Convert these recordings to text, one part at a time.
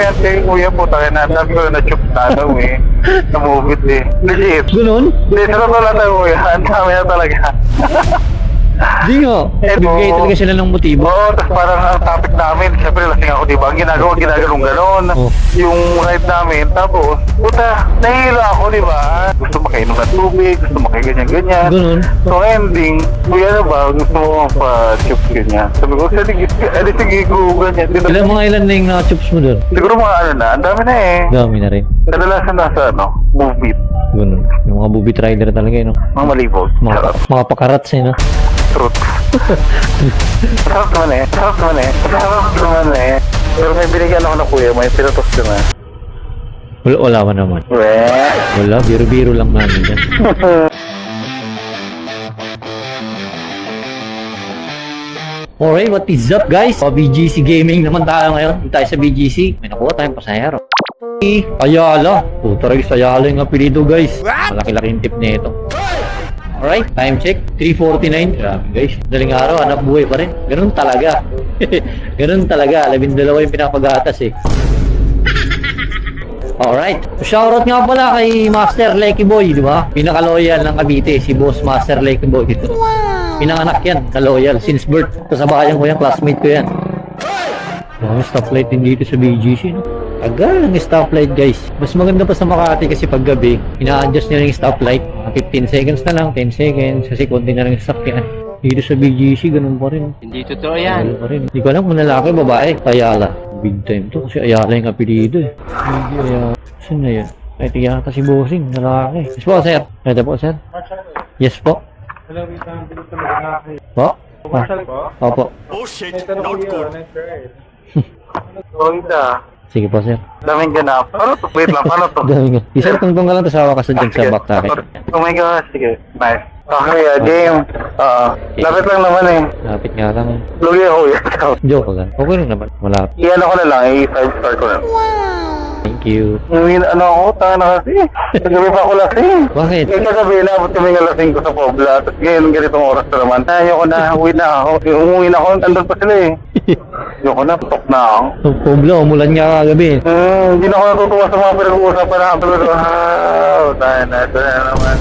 yan kay kuya po, tayo na, sabi ko na chup na daw eh. Namubit eh. Legit. Ganun? Hindi, sarap na lang tayo kuya. Ang dami na talaga. Di nga. Bibigay talaga sila ng motibo. Oo, tapos parang ang topic namin, siyempre lasing ako, di ba? Ang ginagawa ganon. Oh. Yung ride namin, tapos, puta, nahihilo ako, di ba? Gusto makainom ng tubig, gusto makaganyan-ganyan. Ganun. So ending, kuya na ba, gusto mo pa-chup ganyan. Sabi ko, sige ko, ganyan. Ilan na yung chups mo doon? Siguro mga ano na, ang dami na eh. Dami na rin. Kadalasan nasa movie. Ganun. Yung mga booby rider talaga no? Mga malibog. Mga pakarats no? Truth. Sarap naman eh. Pero may binigyan ako ng kuya, may pinatos ko na. Wala man naman. Wala, biro-biro lang namin yan. Alright, what is up guys? BGC Gaming naman tayo ngayon. Dito tayo sa BGC. May nakuha tayong pasahero. Ayala. Tutaragis Ayala yung apelido guys. Malaki-laki yung tip nito. Alright, time check. 3:49. Grabe guys. Daling araw, anak buhay pa rin. Ganun talaga. Ganun talaga. 12 yung pinapagatas eh. Alright. Shoutout nga pala kay Master Lecky Boy, di ba? Pinaka-loyal ng Cavite, si Boss Master Lecky Boy. Wow! Pinanganak yan, ka-loyal. Since birth. Kasabayan ko yan, classmate ko yan. Mga stoplight din dito sa BGC, no? Tagal ng stoplight, guys. Mas maganda pa sa Makati kasi pag gabi, ina-adjust nila yung stoplight. 15 seconds na lang, 10 seconds. Kasi konti na lang yung sakyan. Dito sa BGC, ganun pa rin. Hindi totoo yan. Ganun pa rin. Hindi ko alam kung lalaki, babae. Ayala. Big time to kasi Ayala yung apelido eh. Ayala. Saan na yan? Ay, tiga yata si Bossing. Lalaki. Yes po, sir. Ito po, sir. Yes po. Po? Opo. Oh shit, not good. Sige po, sir. Daming ganap. Ano to? Wait lang, paano to? Dami nga. Isang tungtong ka lang, tapos hawa ka sa dyan sa back takin. Oh my gosh, sige. Nice. Okay, game. Lapit lang naman eh. Lapit nga lang. Lugi ako yan. Joke lang. Okay lang naman. Malapit. Iyan ako na lang, i-5-star ko na. Thank you. Ano ako, tanga na kasi. Nagabi pa ako lasing. Bakit? Yung kagabi na, abot kami ng lasing ko sa Pobla. Tapos ngayon, ganitong oras na naman. Ayoko na, uwi na ako. Umuwi na ako, andun pa sila eh. Ayoko na, putok na ako. So, Pobla, umulan nga kagabi. Hindi na ako natutuwa sa mga pinag-uusapan na. Pero, tayo na, ito na naman.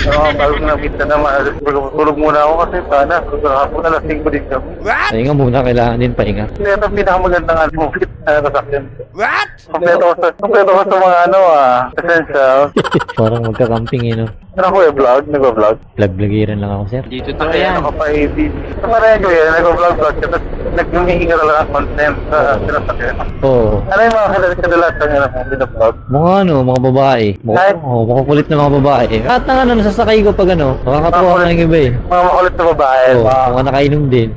Bago na nakita naman. Tulog muna ako kasi sana. Hapon na lasing ko din kami. Pahinga muna, kailangan din pahinga. Ito ang pinakamagandang movie na sasakyan. What? Kompleto ko sa mga essential. Parang magka-camping eh, no? Ano ko vlog? Nag-vlog? Vlog-vlogiran lang ako, sir. Hindi totoo yan. Ako pa i-feed. Sa parang ko yan, nag-vlog. Tapos nag-humihinga na lang ang content sa sinasakyan. Oo. Ano yung mga kadalasan nyo na mga binavlog? Mga mga babae. Makukulit na mga babae. At na nasasakay ko pag makakatuwa ka ng iba eh. Mga makulit na babae. Mga nakainom din.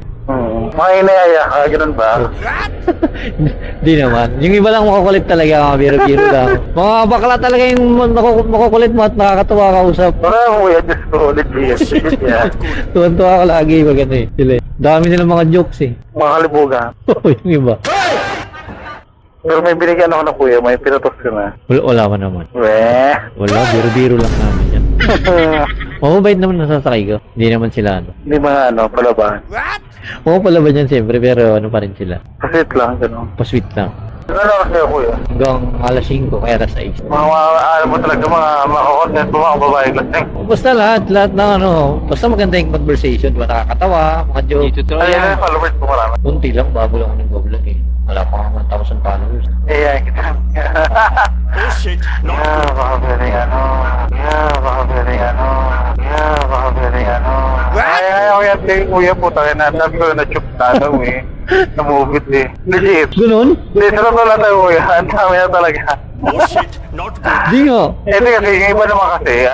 Mga inayaya ka, ganun ba? Di naman. Yung iba lang makukulit talaga, mga biro-biro lang. Mga bakla talaga yung makukulit mo at nakakatuwa ka usap. Parang kuya, Diyos ko, legit. Tuwan-tuwa ka lagi pag ano eh. Sila eh. Dami nilang mga jokes eh. Mga kalibugan. Yung iba. Pero may binigyan ako ng kuya, may pinatos ko na. Wala man naman. Weh. Wala, biro-biro lang namin yan. Mababait naman nasasakay ko. Hindi naman sila Hindi mga palaban. Palaban yan siyempre, pero pa rin sila. Pasit lang, gano'n. Pa-sweet lang. Ano kasi ako kuya? Hanggang alas 5, kaya alas 6. Alam mo talaga mga makakontent mo mga babae lasing. Basta lahat ng basta maganda yung conversation, diba? Nakakatawa, mga Hindi joke. totoo Ayun yan. yung followers ko marami. Kunti lang, bago lang ako nag-vlog eh. Wala pa nga 1,000 followers. Ay, kita. Oh shit, not good. Baka very Ay, ako yan kay kuya po, tayo na. Sabi ko na chup na daw eh. Namubit eh. Legit. Ganun? Hindi, sarap na lang tayo kuya. Ang dami na talaga. Oh shit, not good. Di nga. Ito kasi, yung iba naman kasi,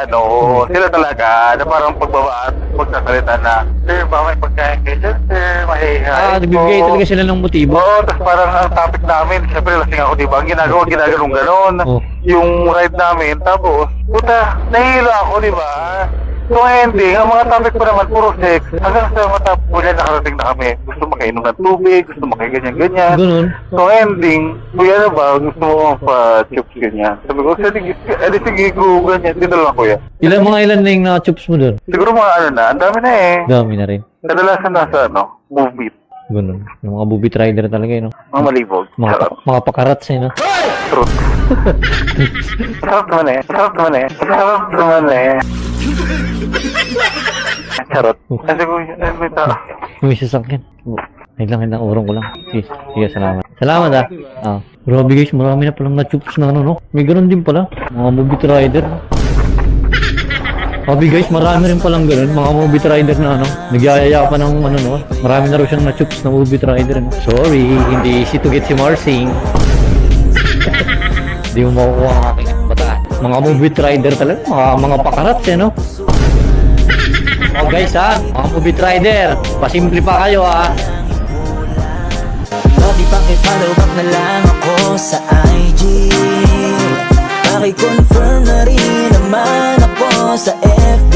sila talaga, na parang pagbaba at magsasalita na, sir, ba may pagkain kayo dyan, sir, mahihayin Nagbibigay talaga sila ng motibo. Oo, tapos parang ang topic namin, siyempre lasing ako, di ba? Ang ginagawa ganon. Oh. Yung ride namin, tapos, puta, nahihilo ako, di ba? So ending, ang mga topic pa naman, puro sex. Hanggang sa matapos po niya, nakarating na kami. Gusto makainom ng tubig, gusto makaganyan-ganyan. Ganun. So ending, kuya na ba, gusto mo pa-chups ganyan? Sabi ko, sige ko, ganyan. Dito lang kuya. Ilan na yung chups mo doon? Siguro mga ang dami na eh. Dami na rin. Kadalasan nasa, movie. Ganun. Yung mga booby rider talaga, no? Mga malibog. Sarap. Mga pakarats, eh, no? Truth. Sarap naman eh. Sarap naman eh. Sarap naman eh. Charot. Kasi ko, may tao. May sasakyan. Ay lang, urong ko lang. Sige, salamat. Salamat, ah. Grabe guys, marami na palang na-chups na ano, no? May ganun din pala. Mga movie rider. Grabe guys, marami rin palang ganun. Mga movie rider na ano. Nagyayaya pa ng ano, no? Marami na rin siyang na-chups na movie rider, no? Sorry, hindi easy to get si Marsing. Hindi mo makukuha ang aking bataan. Mga movie rider talaga. Mga pakarats, eh, no? Oh guys, ha? Mga movie rider. Pasimple pa kayo, ha? Pati paki-follow back na lang ako sa IG. Paki-confirm na rin naman ako sa FB.